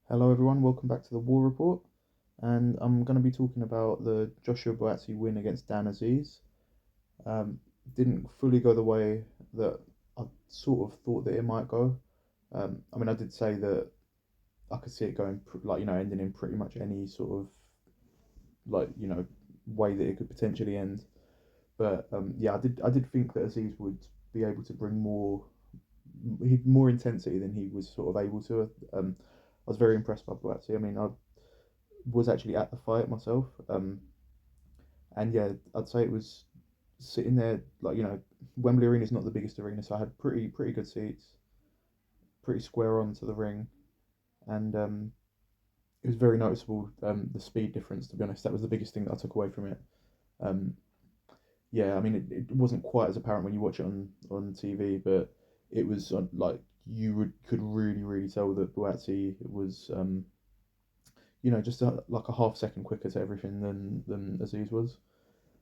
Hello everyone, welcome back to the War Report, and I'm going to be talking about the Joshua Buatsi win against Dan Aziz. Um, didn't fully go the way that I sort of thought that it might go. I did say that I could see it going ending in pretty much any sort of way that it could potentially end. But yeah, I did think that Aziz would be able to bring more intensity than he was sort of able to. I was very impressed by Buatsi. I was actually at the fight myself. And yeah, I'd say it was sitting there Wembley Arena is not the biggest arena, so I had pretty good seats, pretty square on to the ring, and it was very noticeable the speed difference. To be honest, that was the biggest thing that I took away from it. Um, yeah, it wasn't quite as apparent when you watch it on TV, but it was could really tell that Buatsi was just like a half second quicker to everything than Aziz was.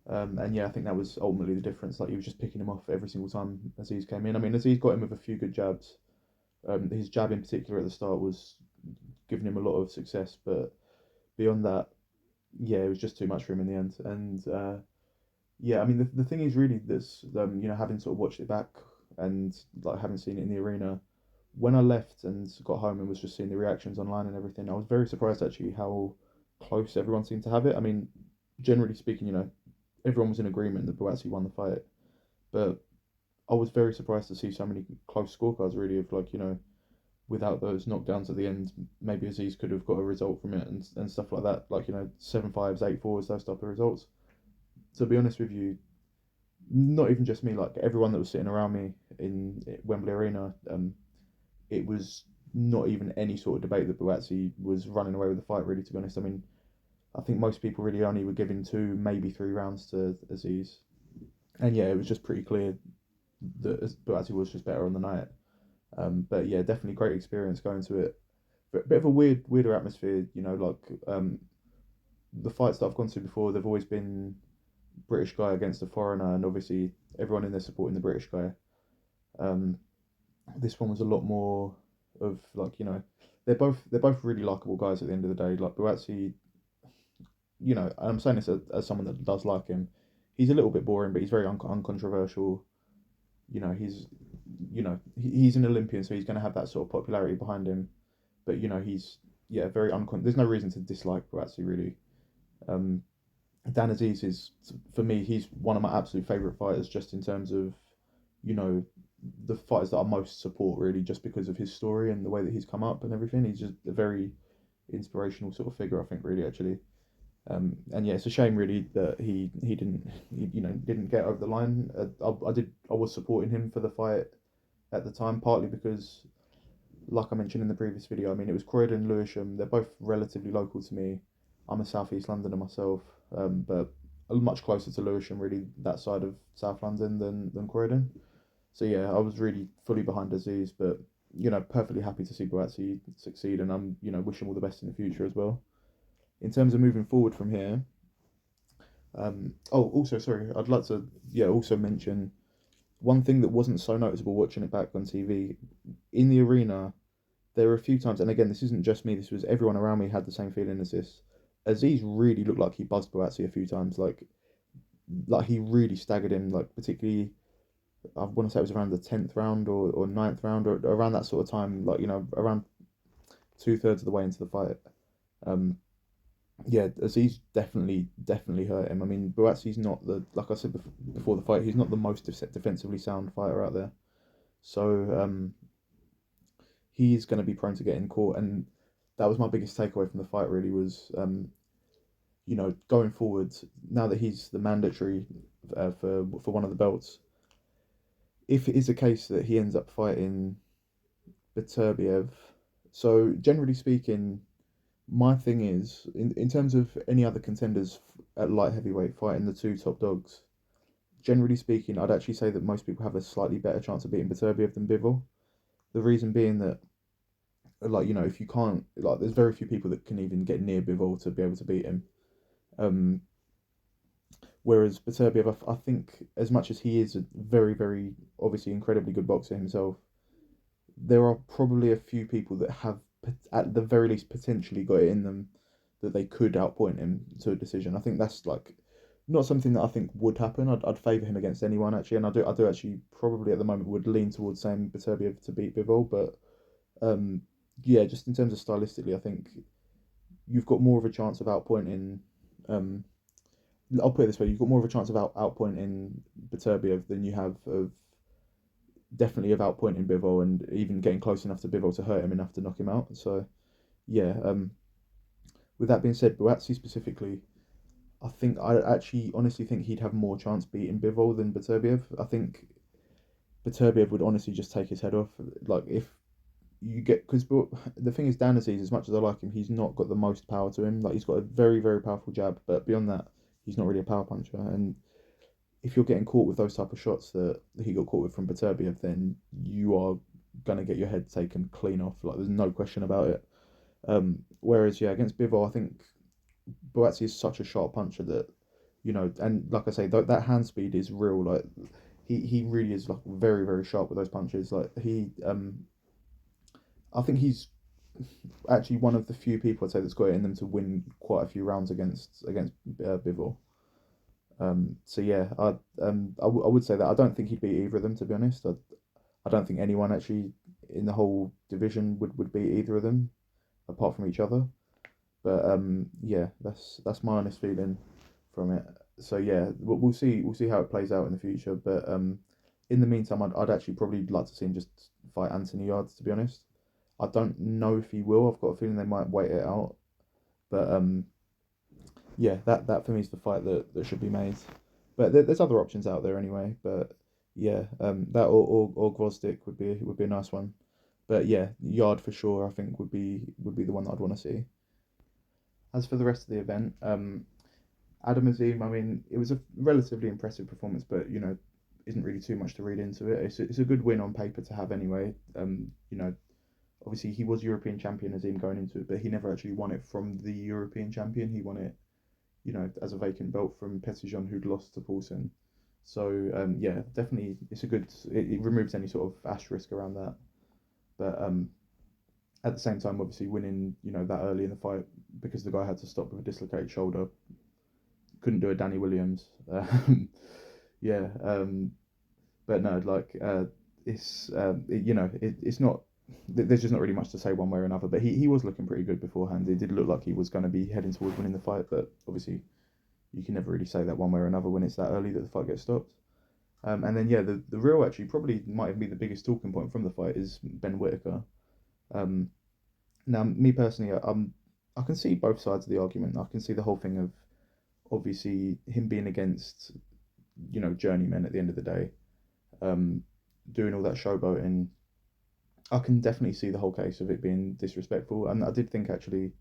And yeah, I think that was ultimately the difference. Like he was just picking him off every single time Aziz came in. Aziz got him with a few good jabs. His jab in particular at the start was giving him a lot of success, but beyond that, yeah, it was just too much for him in the end. And yeah, the thing is really this, having sort of watched it back and like having seen it in the arena, when I left and got home and was just seeing the reactions online and everything, I was very surprised actually how close everyone seemed to have it. Generally speaking, everyone was in agreement that Buatsi won the fight, but I was very surprised to see so many close scorecards. Really, of without those knockdowns at the end, maybe Aziz could have got a result from it and stuff like that. 7-5s, 8-4s, those type of results. To be honest with you, not even just me, like everyone that was sitting around me in Wembley Arena, it was not even any sort of debate that Buatsi was running away with the fight. Really, to be honest, I think most people really only were giving 2, maybe 3 rounds to Aziz, and yeah, it was just pretty clear that Buatsi was just better on the night. But yeah, definitely great experience going to it. But a bit of a weirder atmosphere, the fights that I've gone to before, they've always been British guy against a foreigner, and obviously everyone in there supporting the British guy. Um, this one was a lot more of they're both really likable guys at the end of the day. Like Buatsi, I'm saying this as someone that does like him. He's a little bit boring, but he's very uncontroversial. He's an Olympian, so he's going to have that sort of popularity behind him. But he's very There's no reason to dislike Buatsi really. Um, Dan Aziz is, for me, he's one of my absolute favorite fighters, just in terms of you know the fighters that I most support really, just because of his story and the way that he's come up and everything. He's just a very inspirational sort of figure, I think, really actually. And yeah, it's a shame really that he didn't get over the line. I was supporting him for the fight at the time, partly because, like I mentioned in the previous video, it was Croydon and Lewisham. They're both relatively local to me. I'm a South East Londoner myself, but much closer to Lewisham, really, that side of South London than Croydon. So yeah, I was really fully behind Aziz, but perfectly happy to see Buatsi succeed, and I'm wish him all the best in the future as well. In terms of moving forward from here, also sorry, I'd like to also mention one thing that wasn't so noticeable watching it back on TV in the arena. There were a few times, and again, this isn't just me. This was everyone around me had the same feeling as this. Aziz really looked like he buzzed Buatsi a few times, like he really staggered him. Like particularly, I want to say it was around the 10th round or ninth round or around that sort of time. Around 2/3 of the way into the fight. Um, yeah, Aziz definitely hurt him. Buatsi's not like I said before the fight, he's not the most defensively sound fighter out there. So he's going to be prone to getting caught, and that was my biggest takeaway from the fight. Really was going forward now that he's the mandatory for one of the belts. If it is a case that he ends up fighting Beterbiev, so generally speaking, my thing is, in terms of any other contenders at light heavyweight fighting the two top dogs, generally speaking, I'd actually say that most people have a slightly better chance of beating Beterbiev than Bivol. The reason being that, if you can't, there's very few people that can even get near Bivol to be able to beat him. Um, Whereas Beterbiev, I think, as much as he is a very, obviously incredibly good boxer himself, there are probably a few people that have at the very least potentially got it in them that they could outpoint him to a decision. I think that's like not something that I think would happen. I'd favour him against anyone actually, and I do actually probably at the moment would lean towards saying Beterbiev to beat Bivol, but um, yeah, just in terms of stylistically, I think you've got more of a chance of outpointing. Um, I'll put it this way: you've got more of a chance of outpointing Beterbiev than you have of definitely of outpointing Bivol and even getting close enough to Bivol to hurt him enough to knock him out. So yeah, with that being said, Buatsi specifically, I actually honestly think he'd have more chance beating Bivol than Beterbiev. I think Beterbiev would honestly just take his head off. Like if you get because the thing is Dan Aziz, as much as I like him, he's not got the most power to him. Like he's got a very powerful jab, but beyond that, he's not really a power puncher. And if you're getting caught with those type of shots that he got caught with from Beterbiev, then you are gonna get your head taken clean off. Like there's no question about it. Whereas yeah, against Bivol, I think Buatsi is such a sharp puncher that and like I say, that hand speed is real. Like he really is like very sharp with those punches. Like I think he's actually one of the few people I'd say that's got it in them to win quite a few rounds against Bivol. So yeah, I would say that I don't think he'd beat either of them to be honest. I don't think anyone actually in the whole division would beat either of them apart from each other. But yeah, that's my honest feeling from it. So yeah, we'll see how it plays out in the future. But in the meantime, I'd actually probably like to see him just fight Anthony Yarde. To be honest, I don't know if he will. I've got a feeling they might wait it out. But yeah, that for me is the fight that should be made. But there's other options out there anyway. But yeah, that or Gvozdyk would be a nice one. But yeah, Yard for sure. I think would be the one that I'd want to see. As for the rest of the event, Adam Azim, I mean, it was a relatively impressive performance, but isn't really too much to read into it. It's a good win on paper to have anyway. Obviously he was European champion Azim going into it, but he never actually won it from the European champion. He won it, as a vacant belt from Petitjean, who'd lost to Paulson. So yeah, definitely it's a good. It removes any sort of asterisk around that. But at the same time, obviously winning, that early in the fight because the guy had to stop with a dislocated shoulder. Couldn't do a Danny Williams. Yeah, but no, like it's not. There's just not really much to say one way or another. But he was looking pretty good beforehand. It did look like he was going to be heading towards winning the fight, but obviously you can never really say that one way or another when it's that early that the fight gets stopped. And then yeah, the real actually probably might even be the biggest talking point from the fight is Ben Whittaker. Um, Now, me personally, I can see both sides of the argument. I can see the whole thing of obviously him being against, journeymen at the end of the day, um, doing all that showboating. I can definitely see the whole case of it being disrespectful. And I did think actually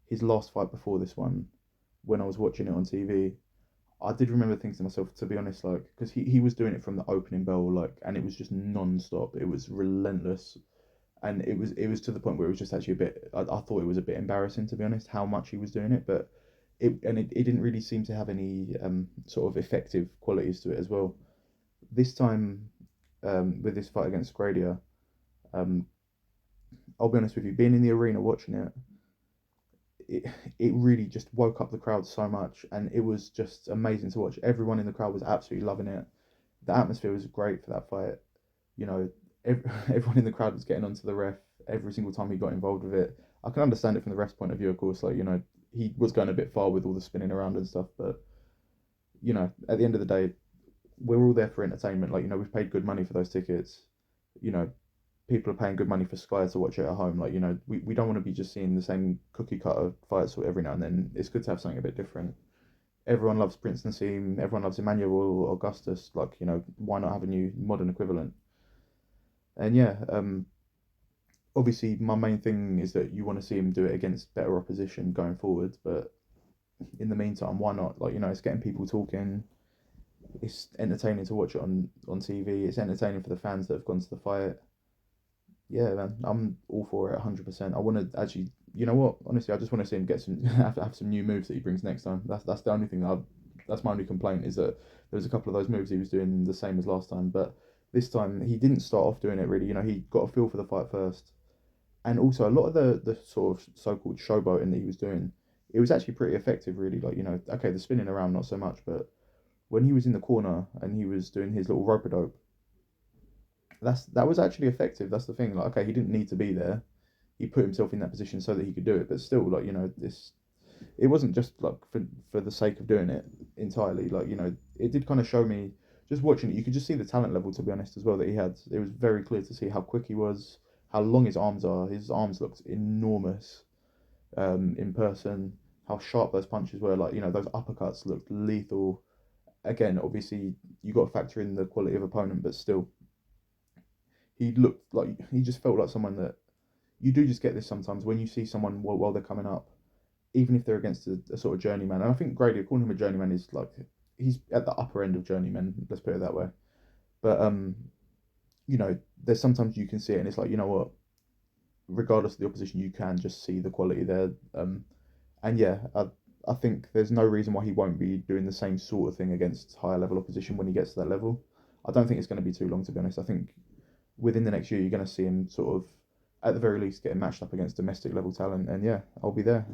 his last fight before this one, when I was watching it on TV, I did remember thinking to myself, to be honest, like, because he was doing it from the opening bell, like, and it was just non-stop. It was relentless and it was to the point where it was just actually a bit. I thought it was a bit embarrassing to be honest how much he was doing it, but it didn't really seem to have any sort of effective qualities to it as well. This time, with this fight against Gradia, um, I'll be honest with you, being in the arena watching it, it it really just woke up the crowd so much, and it was just amazing to watch. Everyone in the crowd was absolutely loving it. The atmosphere was great for that fight. You know, everyone in the crowd was getting onto the ref every single time he got involved with it. I can understand it from the ref's point of view, of course. Like he was going a bit far with all the spinning around and stuff, but at the end of the day, we're all there for entertainment. Like we've paid good money for those tickets. You know, people are paying good money for Sky to watch it at home. Like we don't want to be just seeing the same cookie cutter fights every now and then. It's good to have something a bit different. Everyone loves Prince Nassim. Everyone loves Emmanuel Augustus. Like why not have a new modern equivalent? And yeah, obviously my main thing is that you want to see him do it against better opposition going forward. But in the meantime, why not? Like it's getting people talking. It's entertaining to watch it on TV. It's entertaining for the fans that have gone to the fight. Yeah, man, I'm all for it 100%. I want to actually, you know what? Honestly, I just want to see him get some have some new moves that he brings next time. That's the only thing that's my only complaint is that there was a couple of those moves he was doing the same as last time, but this time he didn't start off doing it really. He got a feel for the fight first, And also a lot of the sort of so-called showboating that he was doing, it was actually pretty effective, really. Like, okay, the spinning around not so much, but when he was in the corner and he was doing his little rope a dope, that was actually effective. That's the thing. Like, okay, he didn't need to be there. He put himself in that position so that he could do it, but still, like, this, it wasn't just like for the sake of doing it entirely. Like, it did kind of show me, just watching it, you could just see the talent level, to be honest, as well, that he had. It was very clear to see how quick he was, how long his arms are. His arms looked enormous in person. How sharp those punches were. Like, those uppercuts looked lethal. Again, obviously, you got to factor in the quality of opponent, but still, he looked like, he just felt like someone that, you do just get this sometimes when you see someone while they're coming up, even if they're against a sort of journeyman. And I think Grady, calling him a journeyman is like, he's at the upper end of journeyman. Let's put it that way. But there's sometimes you can see it, and it's like, what, regardless of the opposition, you can just see the quality there. And yeah, I think there's no reason why he won't be doing the same sort of thing against higher level opposition when he gets to that level. I don't think it's going to be too long, to be honest. I think within the next year, you're going to see him sort of, at the very least, getting matched up against domestic level talent. And yeah, I'll be there.